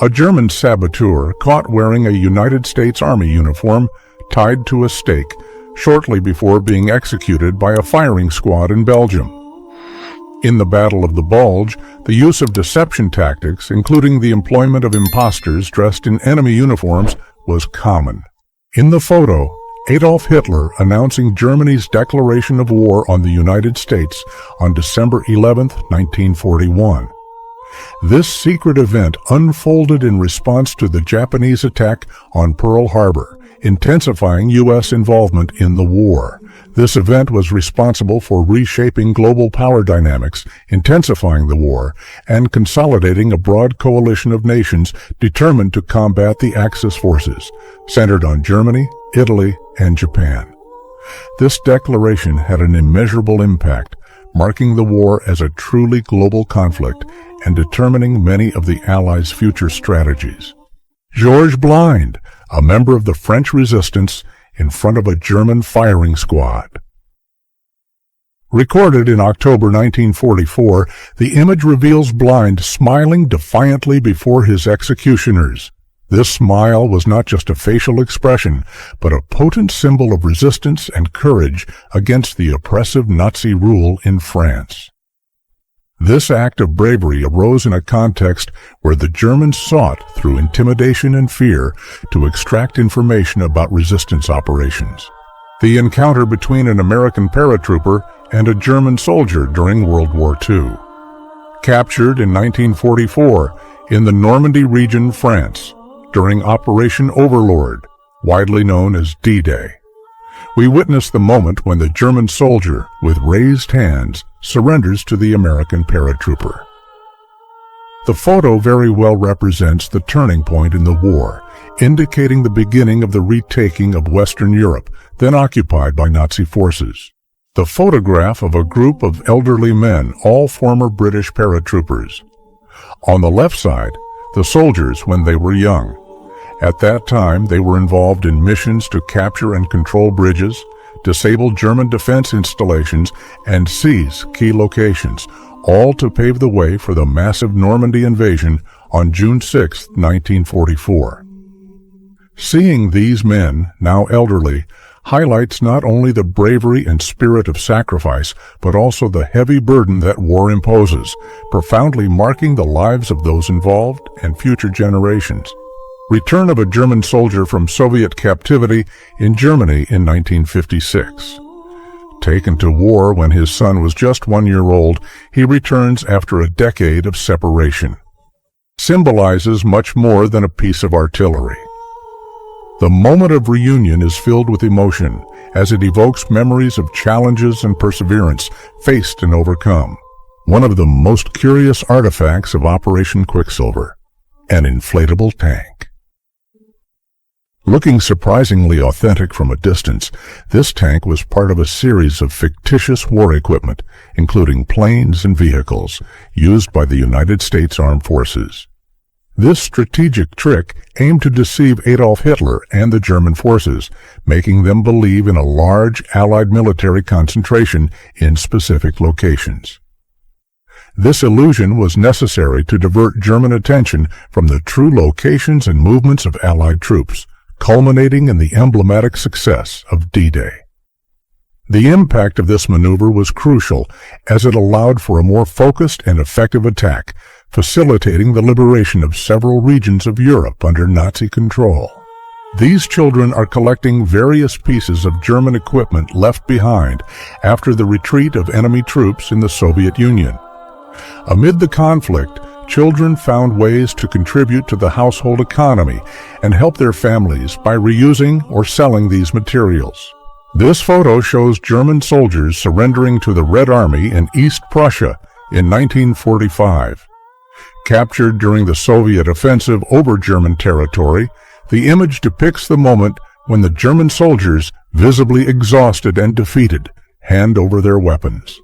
A German saboteur caught wearing a United States Army uniform tied to a stake shortly before being executed by a firing squad in Belgium. In the Battle of the Bulge, the use of deception tactics, including the employment of imposters dressed in enemy uniforms, was common. In the photo, Adolf Hitler announcing Germany's declaration of war on the United States on December 11, 1941. This secret event unfolded in response to the Japanese attack on Pearl Harbor, intensifying U.S. involvement in the war. This event was responsible for reshaping global power dynamics, intensifying the war, and consolidating a broad coalition of nations determined to combat the Axis forces, centered on Germany, Italy, and Japan. This declaration had an immeasurable impact, marking the war as a truly global conflict and determining many of the Allies' future strategies. Georges Blind, a member of the French resistance, in front of a German firing squad. Recorded in October 1944, the image reveals Blind smiling defiantly before his executioners. This smile was not just a facial expression, but a potent symbol of resistance and courage against the oppressive Nazi rule in France. This act of bravery arose in a context where the Germans sought, through intimidation and fear, to extract information about resistance operations. The encounter between an American paratrooper and a German soldier during World War II. Captured in 1944 in the Normandy region, France, during Operation Overlord, widely known as D-Day. We witness the moment when the German soldier, with raised hands, surrenders to the American paratrooper. The photo very well represents the turning point in the war, indicating the beginning of the retaking of Western Europe, then occupied by Nazi forces. The photograph of a group of elderly men, all former British paratroopers. On the left side, the soldiers when they were young. At that time, they were involved in missions to capture and control bridges, disable German defense installations, and seize key locations, all to pave the way for the massive Normandy invasion on June 6, 1944. Seeing these men, now elderly, highlights not only the bravery and spirit of sacrifice, but also the heavy burden that war imposes, profoundly marking the lives of those involved and future generations. Return of a German soldier from Soviet captivity in Germany in 1956. Taken to war when his son was just 1 year old, he returns after a decade of separation. Symbolizes much more than a piece of artillery. The moment of reunion is filled with emotion, as it evokes memories of challenges and perseverance faced and overcome. One of the most curious artifacts of Operation Quicksilver, an inflatable tank. Looking surprisingly authentic from a distance, this tank was part of a series of fictitious war equipment, including planes and vehicles, used by the United States Armed Forces. This strategic trick aimed to deceive Adolf Hitler and the German forces, making them believe in a large Allied military concentration in specific locations. This illusion was necessary to divert German attention from the true locations and movements of Allied troops, culminating in the emblematic success of D-Day. The impact of this maneuver was crucial, as it allowed for a more focused and effective attack, facilitating the liberation of several regions of Europe under Nazi control. These children are collecting various pieces of German equipment left behind after the retreat of enemy troops in the Soviet Union. Amid the conflict, children found ways to contribute to the household economy and help their families by reusing or selling these materials. This photo shows German soldiers surrendering to the Red Army in East Prussia in 1945. Captured during the Soviet offensive over German territory, the image depicts the moment when the German soldiers, visibly exhausted and defeated, hand over their weapons.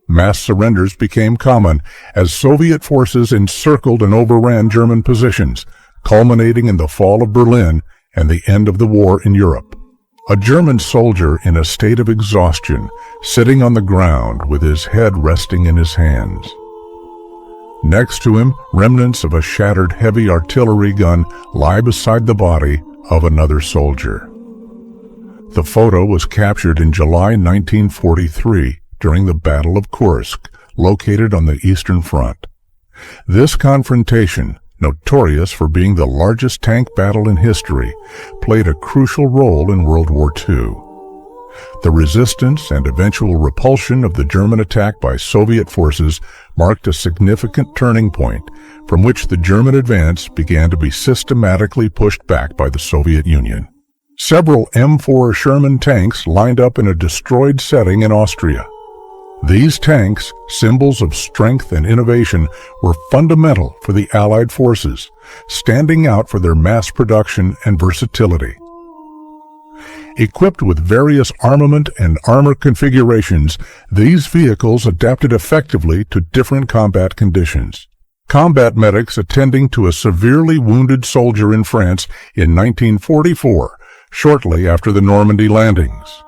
Mass surrenders became common as Soviet forces encircled and overran German positions, culminating in the fall of Berlin and the end of the war in Europe. A German soldier in a state of exhaustion, sitting on the ground with his head resting in his hands. Next to him, remnants of a shattered heavy artillery gun lie beside the body of another soldier. The photo was captured in July 1943 during the Battle of Kursk, located on the Eastern Front. This confrontation, notorious for being the largest tank battle in history, played a crucial role in World War II. The resistance and eventual repulsion of the German attack by Soviet forces marked a significant turning point from which the German advance began to be systematically pushed back by the Soviet Union. Several M4 Sherman tanks lined up in a destroyed setting in Austria. These tanks, symbols of strength and innovation, were fundamental for the Allied forces, standing out for their mass production and versatility. Equipped with various armament and armor configurations, these vehicles adapted effectively to different combat conditions. Combat medics attending to a severely wounded soldier in France in 1944, shortly after the Normandy landings.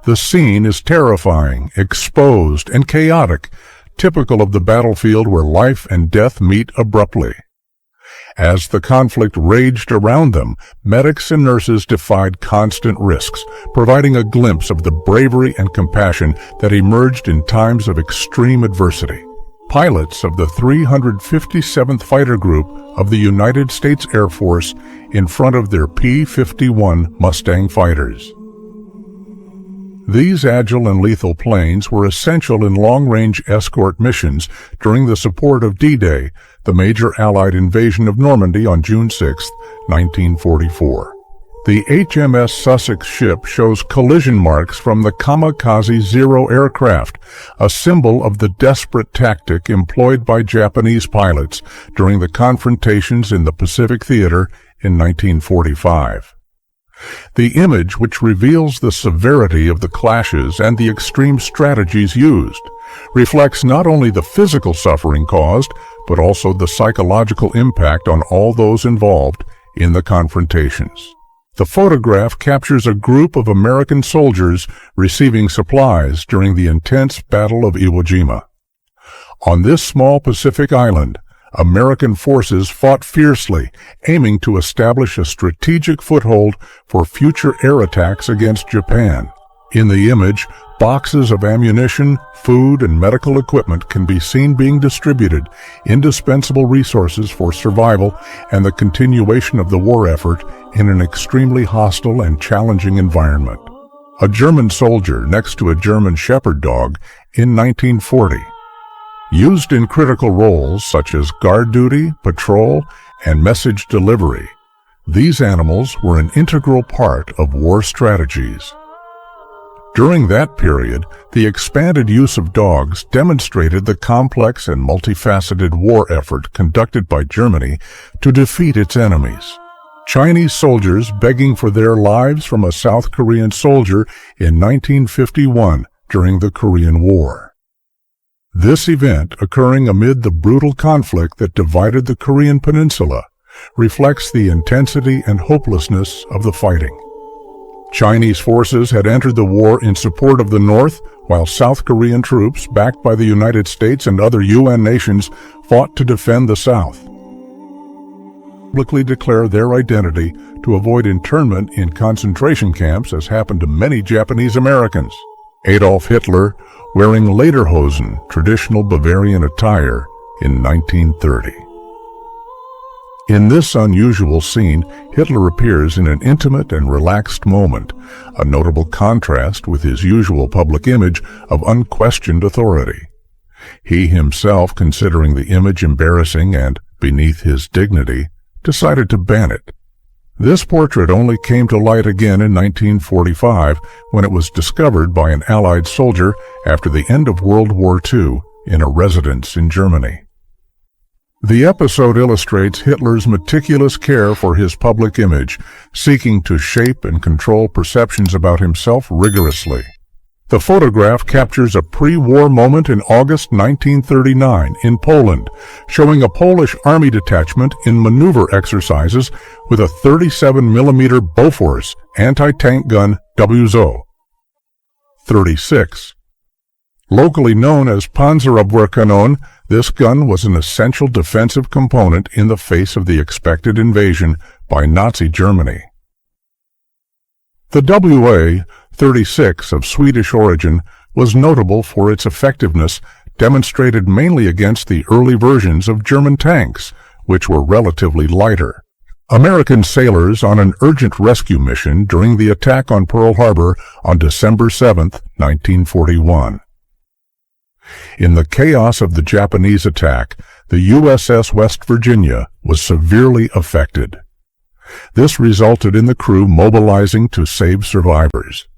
The scene is terrifying, exposed, and chaotic, typical of the battlefield where life and death meet abruptly. As the conflict raged around them, medics and nurses defied constant risks, providing a glimpse of the bravery and compassion that emerged in times of extreme adversity. Pilots of the 357th Fighter Group of the United States Air Force in front of their P-51 Mustang fighters. These agile and lethal planes were essential in long-range escort missions during the support of D-Day, the major Allied invasion of Normandy on June 6, 1944. The HMS Sussex ship shows collision marks from the Kamikaze Zero aircraft, a symbol of the desperate tactic employed by Japanese pilots during the confrontations in the Pacific Theater in 1945. The image, which reveals the severity of the clashes and the extreme strategies used, reflects not only the physical suffering caused, but also the psychological impact on all those involved in the confrontations. The photograph captures a group of American soldiers receiving supplies during the intense Battle of Iwo Jima. On this small Pacific island, American forces fought fiercely, aiming to establish a strategic foothold for future air attacks against Japan. In the image, boxes of ammunition, food, and medical equipment can be seen being distributed, indispensable resources for survival and the continuation of the war effort in an extremely hostile and challenging environment. A German soldier next to a German shepherd dog in 1940. Used in critical roles such as guard duty, patrol, and message delivery, these animals were an integral part of war strategies. During that period, the expanded use of dogs demonstrated the complex and multifaceted war effort conducted by Germany to defeat its enemies. Chinese soldiers begging for their lives from a South Korean soldier in 1951 during the Korean War. This event, occurring amid the brutal conflict that divided the Korean peninsula, reflects the intensity and hopelessness of the fighting. Chinese forces had entered the war in support of the North, while South Korean troops, backed by the United States and other UN nations, fought to defend the South. Publicly declare their identity to avoid internment in concentration camps, as happened to many Japanese Americans. Adolf Hitler wearing lederhosen, traditional Bavarian attire, in 1930. In this unusual scene, Hitler appears in an intimate and relaxed moment, a notable contrast with his usual public image of unquestioned authority. He himself, considering the image embarrassing and beneath his dignity, decided to ban it. This portrait only came to light again in 1945 when it was discovered by an Allied soldier after the end of World War II in a residence in Germany. The episode illustrates Hitler's meticulous care for his public image, seeking to shape and control perceptions about himself rigorously. The photograph captures a pre-war moment in August 1939 in Poland, showing a Polish army detachment in maneuver exercises with a 37mm Bofors anti-tank gun WWII. 36. Locally known as Panzerabwehrkanone, This gun was an essential defensive component in the face of the expected invasion by Nazi Germany. The WA-36 of Swedish origin was notable for its effectiveness, demonstrated mainly against the early versions of German tanks, which were relatively lighter. American sailors on an urgent rescue mission during the attack on Pearl Harbor on December 7, 1941. In the chaos of the Japanese attack, the USS West Virginia was severely affected. This resulted in the crew mobilizing to save survivors.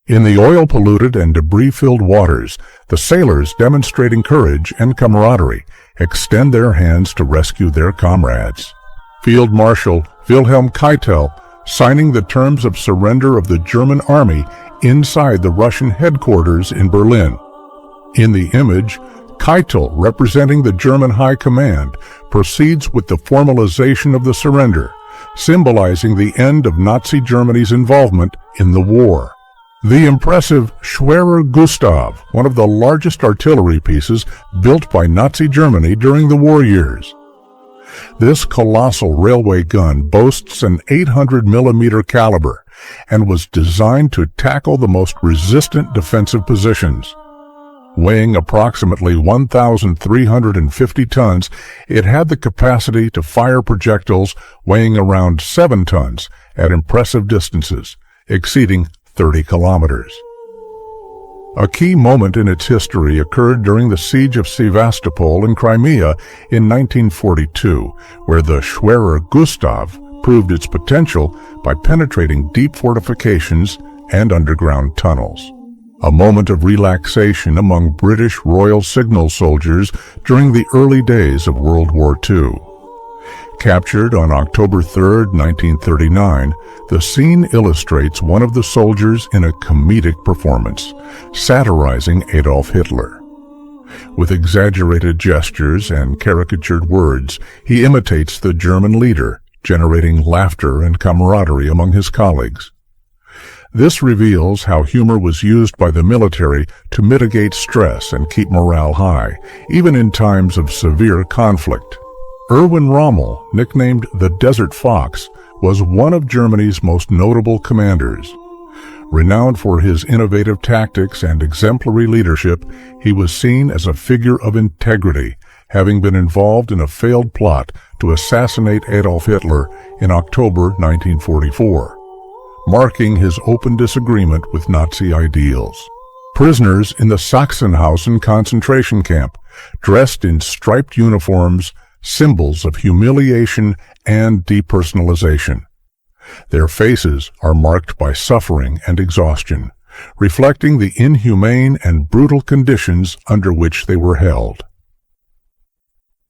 In the oil-polluted and debris-filled waters, the sailors, demonstrating courage and camaraderie, extend their hands to rescue their comrades. Field Marshal Wilhelm Keitel signing the terms of surrender of the German army inside the Russian headquarters in Berlin. In the image, Keitel, representing the German High Command, proceeds with the formalization of the surrender, symbolizing the end of Nazi Germany's involvement in the war. The impressive Schwerer Gustav, one of the largest artillery pieces built by Nazi Germany during the war years. This colossal railway gun boasts an 800mm caliber and was designed to tackle the most resistant defensive positions. Weighing approximately 1,350 tons, it had the capacity to fire projectiles weighing around 7 tons at impressive distances, exceeding 30 kilometers. A key moment in its history occurred during the siege of Sevastopol in Crimea in 1942, where the Schwerer Gustav proved its potential by penetrating deep fortifications and underground tunnels. A moment of relaxation among British Royal Signal soldiers during the early days of World War II. Captured on October 3, 1939, the scene illustrates one of the soldiers in a comedic performance, satirizing Adolf Hitler. With exaggerated gestures and caricatured words, he imitates the German leader, generating laughter and camaraderie among his colleagues. This reveals how humor was used by the military to mitigate stress and keep morale high, even in times of severe conflict. Erwin Rommel, nicknamed the Desert Fox, was one of Germany's most notable commanders. Renowned for his innovative tactics and exemplary leadership, he was seen as a figure of integrity, having been involved in a failed plot to assassinate Adolf Hitler in October 1944, marking his open disagreement with Nazi ideals. Prisoners in the Sachsenhausen concentration camp, dressed in striped uniforms, symbols of humiliation and depersonalization. Their faces are marked by suffering and exhaustion, reflecting the inhumane and brutal conditions under which they were held.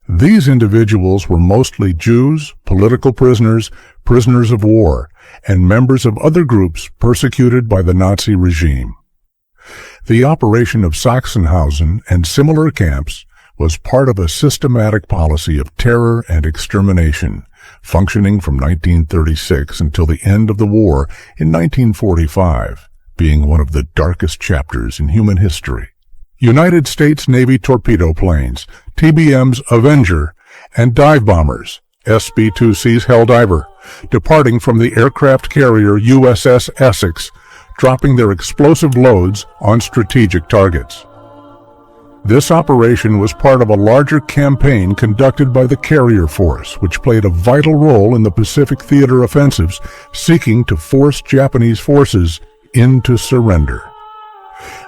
These individuals were mostly Jews, political prisoners, prisoners of war, and members of other groups persecuted by the Nazi regime. The operation of Sachsenhausen and similar camps was part of a systematic policy of terror and extermination, functioning from 1936 until the end of the war in 1945, being one of the darkest chapters in human history. United States Navy torpedo planes, TBM's Avenger, and dive bombers, SB-2C's Helldiver, departing from the aircraft carrier USS Essex, dropping their explosive loads on strategic targets. This operation was part of a larger campaign conducted by the Carrier Force, which played a vital role in the Pacific Theater offensives, seeking to force Japanese forces into surrender.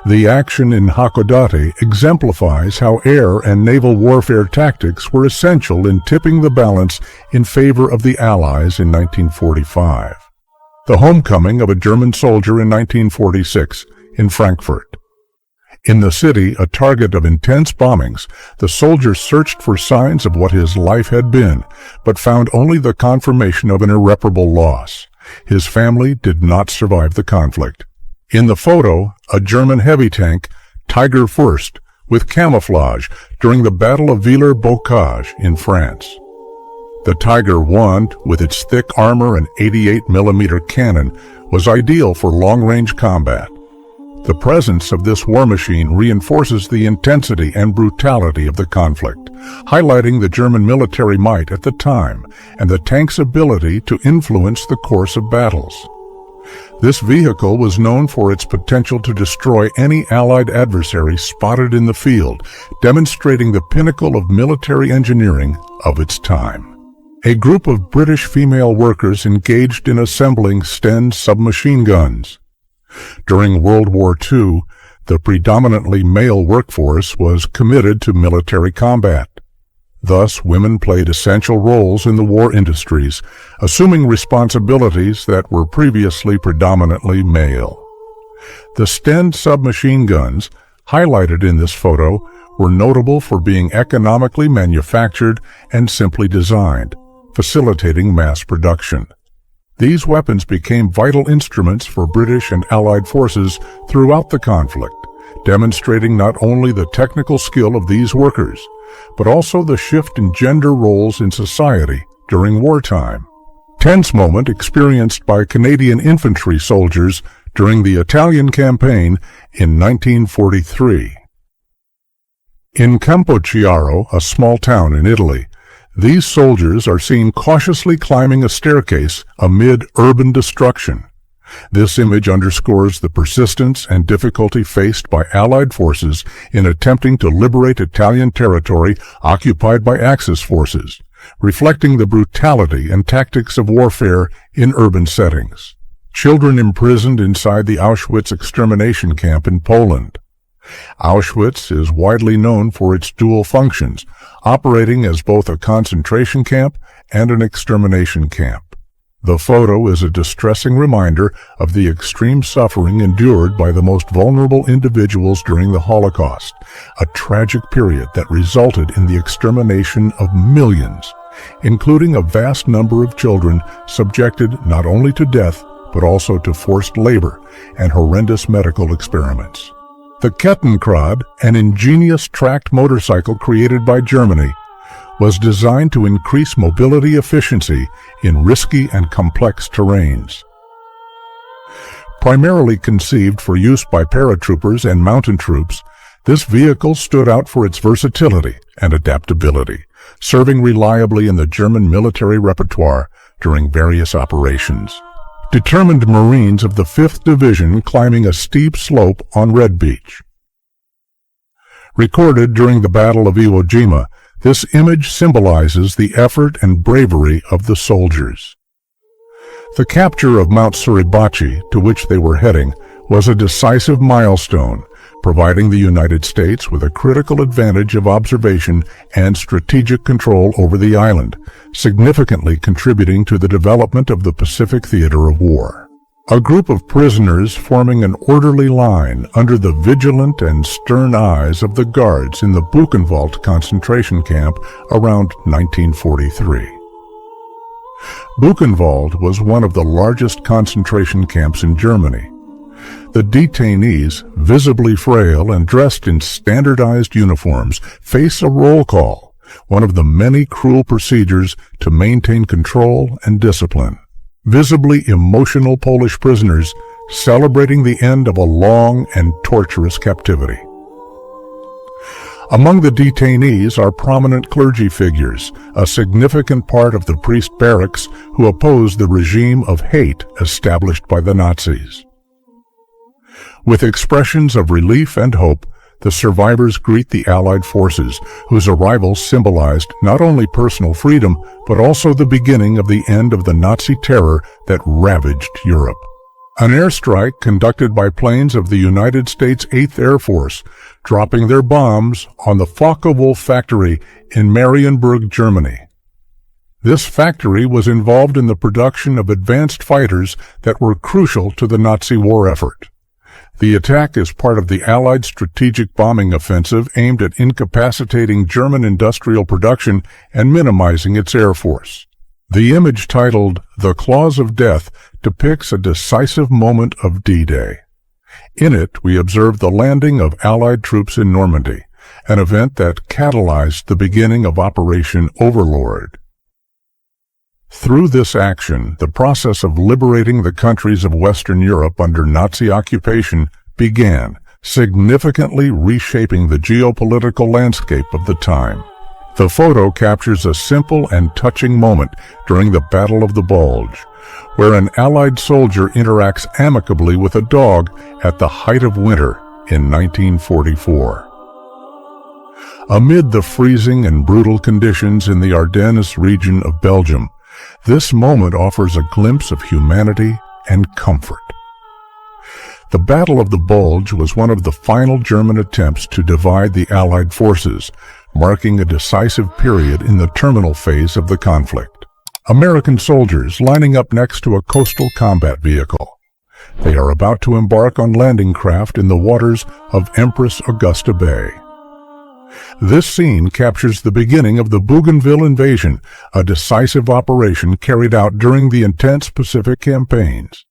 The action in Hakodate exemplifies how air and naval warfare tactics were essential in tipping the balance in favor of the Allies in 1945. The homecoming of a German soldier in 1946 in Frankfurt. In the city, a target of intense bombings, the soldier searched for signs of what his life had been, but found only the confirmation of an irreparable loss. His family did not survive the conflict. In the photo, a German heavy tank, Tiger First, with camouflage during the Battle of Villers-Bocage in France. The Tiger I, with its thick armor and 88mm cannon, was ideal for long-range combat. The presence of this war machine reinforces the intensity and brutality of the conflict, highlighting the German military might at the time and the tank's ability to influence the course of battles. This vehicle was known for its potential to destroy any Allied adversary spotted in the field, demonstrating the pinnacle of military engineering of its time. A group of British female workers engaged in assembling Sten submachine guns. During World War II, the predominantly male workforce was committed to military combat. Thus, women played essential roles in the war industries, assuming responsibilities that were previously predominantly male. The Sten submachine guns, highlighted in this photo, were notable for being economically manufactured and simply designed, facilitating mass production. These weapons became vital instruments for British and Allied forces throughout the conflict, demonstrating not only the technical skill of these workers, but also the shift in gender roles in society during wartime. Tense moment experienced by Canadian infantry soldiers during the Italian campaign in 1943. In Campochiaro, a small town in Italy, these soldiers are seen cautiously climbing a staircase amid urban destruction. This image underscores the persistence and difficulty faced by Allied forces in attempting to liberate Italian territory occupied by Axis forces, reflecting the brutality and tactics of warfare in urban settings. Children imprisoned inside the Auschwitz extermination camp in Poland. Auschwitz is widely known for its dual functions, operating as both a concentration camp and an extermination camp. The photo is a distressing reminder of the extreme suffering endured by the most vulnerable individuals during the Holocaust, a tragic period that resulted in the extermination of millions, including a vast number of children subjected not only to death, but also to forced labor and horrendous medical experiments. The Kettenkrad, an ingenious tracked motorcycle created by Germany, was designed to increase mobility efficiency in risky and complex terrains. Primarily conceived for use by paratroopers and mountain troops, this vehicle stood out for its versatility and adaptability, serving reliably in the German military repertoire during various operations. Determined Marines of the 5th Division climbing a steep slope on Red Beach. Recorded during the Battle of Iwo Jima, this image symbolizes the effort and bravery of the soldiers. The capture of Mount Suribachi, to which they were heading, was a decisive milestone, providing the United States with a critical advantage of observation and strategic control over the island, significantly contributing to the development of the Pacific theater of war. A group of prisoners forming an orderly line under the vigilant and stern eyes of the guards in the Buchenwald concentration camp around 1943. Buchenwald was one of the largest concentration camps in Germany. The detainees, visibly frail and dressed in standardized uniforms, face a roll call, one of the many cruel procedures to maintain control and discipline. Visibly emotional Polish prisoners celebrating the end of a long and torturous captivity. Among the detainees are prominent clergy figures, a significant part of the priest barracks who opposed the regime of hate established by the Nazis. With expressions of relief and hope, the survivors greet the Allied forces, whose arrival symbolized not only personal freedom, but also the beginning of the end of the Nazi terror that ravaged Europe. An airstrike conducted by planes of the United States 8th Air Force, dropping their bombs on the Focke-Wulf factory in Marienburg, Germany. This factory was involved in the production of advanced fighters that were crucial to the Nazi war effort. The attack is part of the Allied strategic bombing offensive aimed at incapacitating German industrial production and minimizing its air force. The image titled "The Claws of Death" depicts a decisive moment of D-Day. In it, we observe the landing of Allied troops in Normandy, an event that catalyzed the beginning of Operation Overlord. Through this action, the process of liberating the countries of Western Europe under Nazi occupation began, significantly reshaping the geopolitical landscape of the time. The photo captures a simple and touching moment during the Battle of the Bulge, where an Allied soldier interacts amicably with a dog at the height of winter in 1944. Amid the freezing and brutal conditions in the Ardennes region of Belgium, this moment offers a glimpse of humanity and comfort. The Battle of the Bulge was one of the final German attempts to divide the Allied forces, marking a decisive period in the terminal phase of the conflict. American soldiers lining up next to a coastal combat vehicle. They are about to embark on landing craft in the waters of Empress Augusta Bay. This scene captures the beginning of the Bougainville invasion, a decisive operation carried out during the intense Pacific campaigns.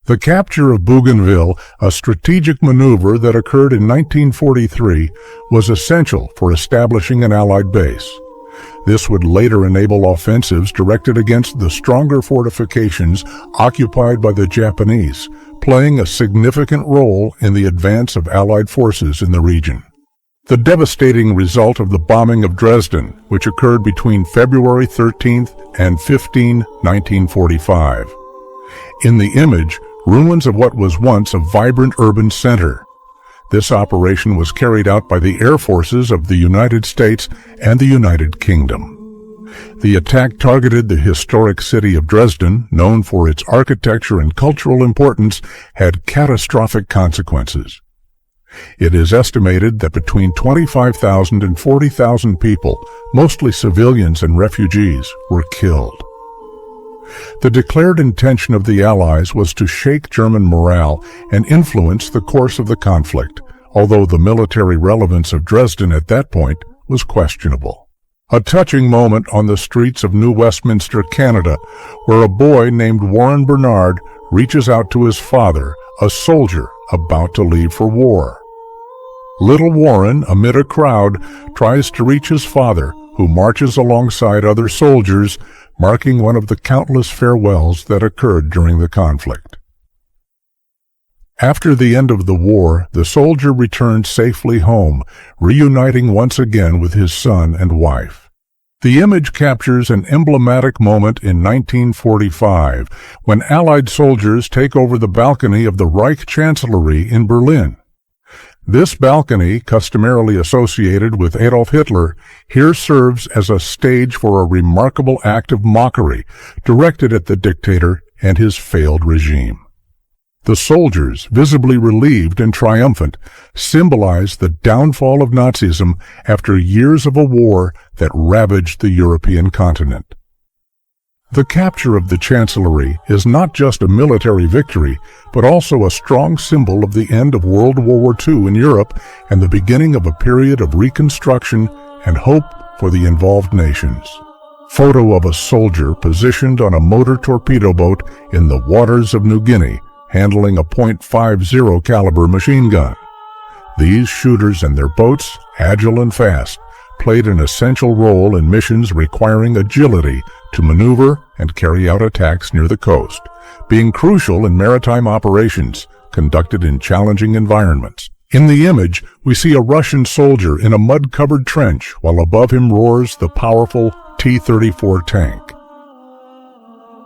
The capture of Bougainville, a strategic maneuver that occurred in 1943, was essential for establishing an Allied base. This would later enable offensives directed against the stronger fortifications occupied by the Japanese, playing a significant role in the advance of Allied forces in the region. The devastating result of the bombing of Dresden, which occurred between February 13th and 15, 1945. In the image, ruins of what was once a vibrant urban center. This operation was carried out by the air forces of the United States and the United Kingdom. The attack targeted the historic city of Dresden, known for its architecture and cultural importance, had catastrophic consequences. It is estimated that between 25,000 and 40,000 people, mostly civilians and refugees, were killed. The declared intention of the Allies was to shake German morale and influence the course of the conflict, although the military relevance of Dresden at that point was questionable. A touching moment on the streets of New Westminster, Canada, where a boy named Warren Bernard reaches out to his father, a soldier about to leave for war. Little Warren, amid a crowd, tries to reach his father, who marches alongside other soldiers, marking one of the countless farewells that occurred during the conflict. After the end of the war, the soldier returned safely home, reuniting once again with his son and wife. The image captures an emblematic moment in 1945, when Allied soldiers take over the balcony of the Reich Chancellery in Berlin. This balcony, customarily associated with Adolf Hitler, here serves as a stage for a remarkable act of mockery directed at the dictator and his failed regime. The soldiers, visibly relieved and triumphant, symbolize the downfall of Nazism after years of a war that ravaged the European continent. The capture of the Chancellery is not just a military victory, but also a strong symbol of the end of World War II in Europe and the beginning of a period of reconstruction and hope for the involved nations. Photo of a soldier positioned on a motor torpedo boat in the waters of New Guinea, handling a .50 caliber machine gun. These shooters and their boats, agile and fast, played an essential role in missions requiring agility to maneuver and carry out attacks near the coast, being crucial in maritime operations conducted in challenging environments. In the image, we see a Russian soldier in a mud-covered trench while above him roars the powerful T-34 tank.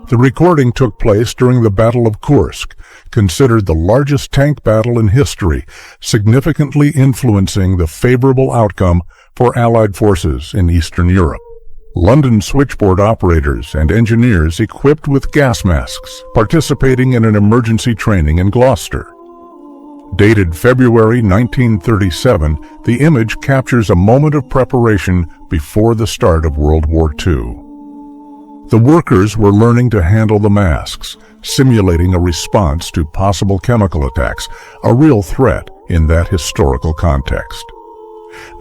The recording took place during the Battle of Kursk, considered the largest tank battle in history, significantly influencing the favorable outcome for Allied forces in Eastern Europe. London switchboard operators and engineers equipped with gas masks participating in an emergency training in Gloucester. Dated February 1937, the image captures a moment of preparation before the start of World War II. The workers were learning to handle the masks, simulating a response to possible chemical attacks, a real threat in that historical context.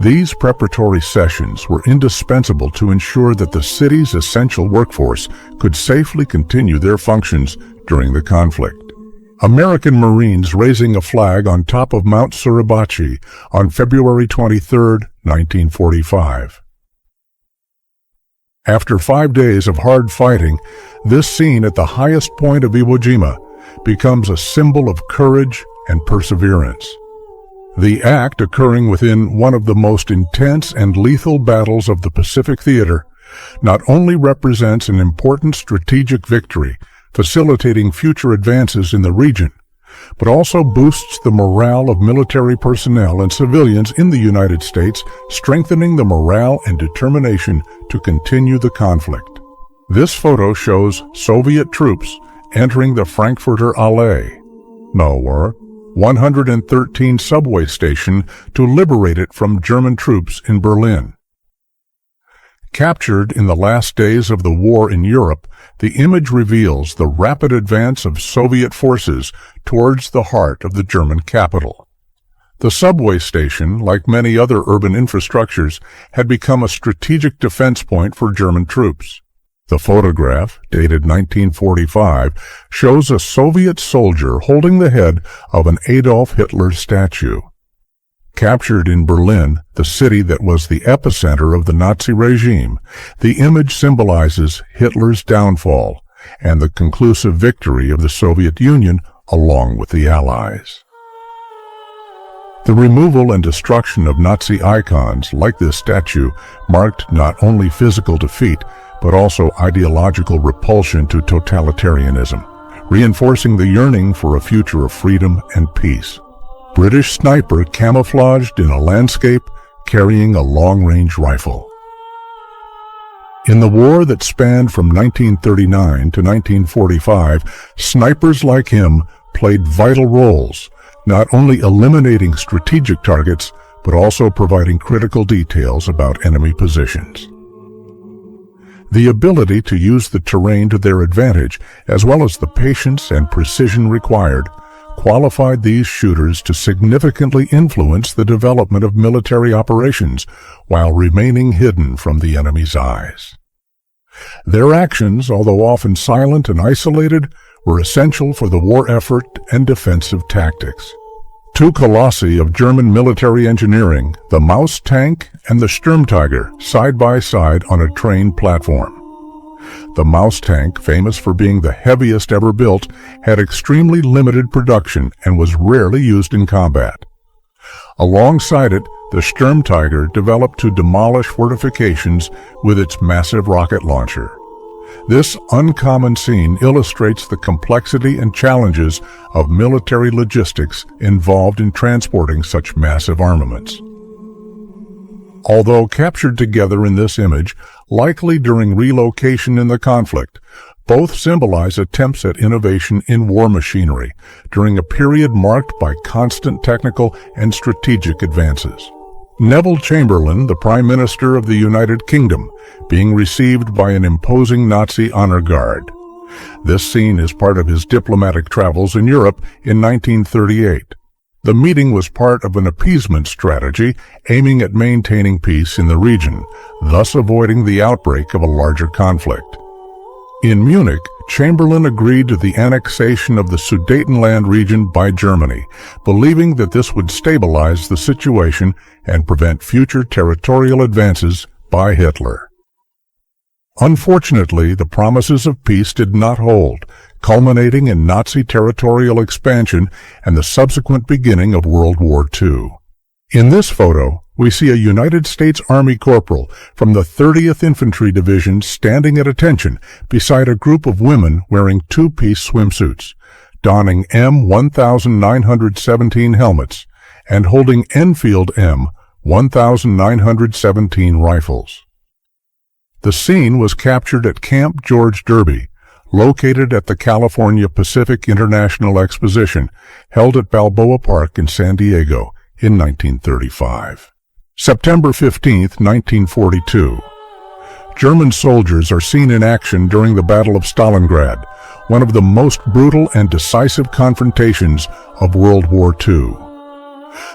These preparatory sessions were indispensable to ensure that the city's essential workforce could safely continue their functions during the conflict. American Marines raising a flag on top of Mount Suribachi on February 23, 1945. After 5 days of hard fighting, this scene at the highest point of Iwo Jima becomes a symbol of courage and perseverance. The act, occurring within one of the most intense and lethal battles of the Pacific Theater, not only represents an important strategic victory, facilitating future advances in the region, but also boosts the morale of military personnel and civilians in the United States, strengthening the morale and determination to continue the conflict. This photo shows Soviet troops entering the Frankfurter Allee, 113 subway station, to liberate it from German troops in Berlin. Captured in the last days of the war in Europe, the image reveals the rapid advance of Soviet forces towards the heart of the German capital. The subway station, like many other urban infrastructures, had become a strategic defense point for German troops. The photograph, dated 1945, shows a Soviet soldier holding the head of an Adolf Hitler statue. Captured in Berlin, the city that was the epicenter of the Nazi regime, the image symbolizes Hitler's downfall and the conclusive victory of the Soviet Union along with the Allies. The removal and destruction of Nazi icons like this statue marked not only physical defeat, but also ideological repulsion to totalitarianism, reinforcing the yearning for a future of freedom and peace. British sniper camouflaged in a landscape carrying a long-range rifle. In the war that spanned from 1939 to 1945, snipers like him played vital roles, not only eliminating strategic targets, but also providing critical details about enemy positions. The ability to use the terrain to their advantage, as well as the patience and precision required, qualified these shooters to significantly influence the development of military operations while remaining hidden from the enemy's eyes. Their actions, although often silent and isolated, were essential for the war effort and defensive tactics. Two colossi of German military engineering, the Maus tank and the Sturmtiger, side by side on a train platform. The Maus tank, famous for being the heaviest ever built, had extremely limited production and was rarely used in combat. Alongside it, the Sturmtiger developed to demolish fortifications with its massive rocket launcher. This uncommon scene illustrates the complexity and challenges of military logistics involved in transporting such massive armaments. Although captured together in this image, likely during relocation in the conflict, both symbolize attempts at innovation in war machinery during a period marked by constant technical and strategic advances. Neville Chamberlain, the Prime Minister of the United Kingdom, being received by an imposing Nazi honor guard. This scene is part of his diplomatic travels in Europe in 1938. The meeting was part of an appeasement strategy aiming at maintaining peace in the region, thus avoiding the outbreak of a larger conflict. In Munich, Chamberlain agreed to the annexation of the Sudetenland region by Germany, believing that this would stabilize the situation and prevent future territorial advances by Hitler. Unfortunately, the promises of peace did not hold, culminating in Nazi territorial expansion and the subsequent beginning of World War II. In this photo, we see a United States Army corporal from the 30th Infantry Division standing at attention beside a group of women wearing two-piece swimsuits, donning M1917 helmets, and holding Enfield M1917 rifles. The scene was captured at Camp George Derby, located at the California Pacific International Exposition, held at Balboa Park in San Diego in 1935. September 15, 1942. German soldiers are seen in action during the Battle of Stalingrad, one of the most brutal and decisive confrontations of World War II.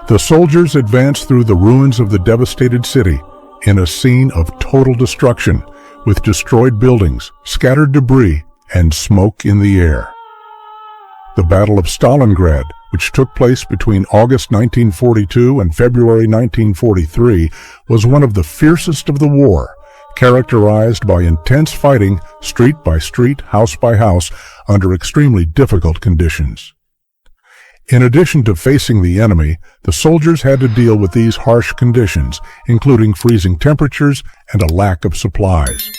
The soldiers advance through the ruins of the devastated city in a scene of total destruction, with destroyed buildings, scattered debris, and smoke in the air. The Battle of Stalingrad, which took place between August 1942 and February 1943, was one of the fiercest of the war, characterized by intense fighting, street by street, house by house, under extremely difficult conditions. In addition to facing the enemy, the soldiers had to deal with these harsh conditions, including freezing temperatures and a lack of supplies.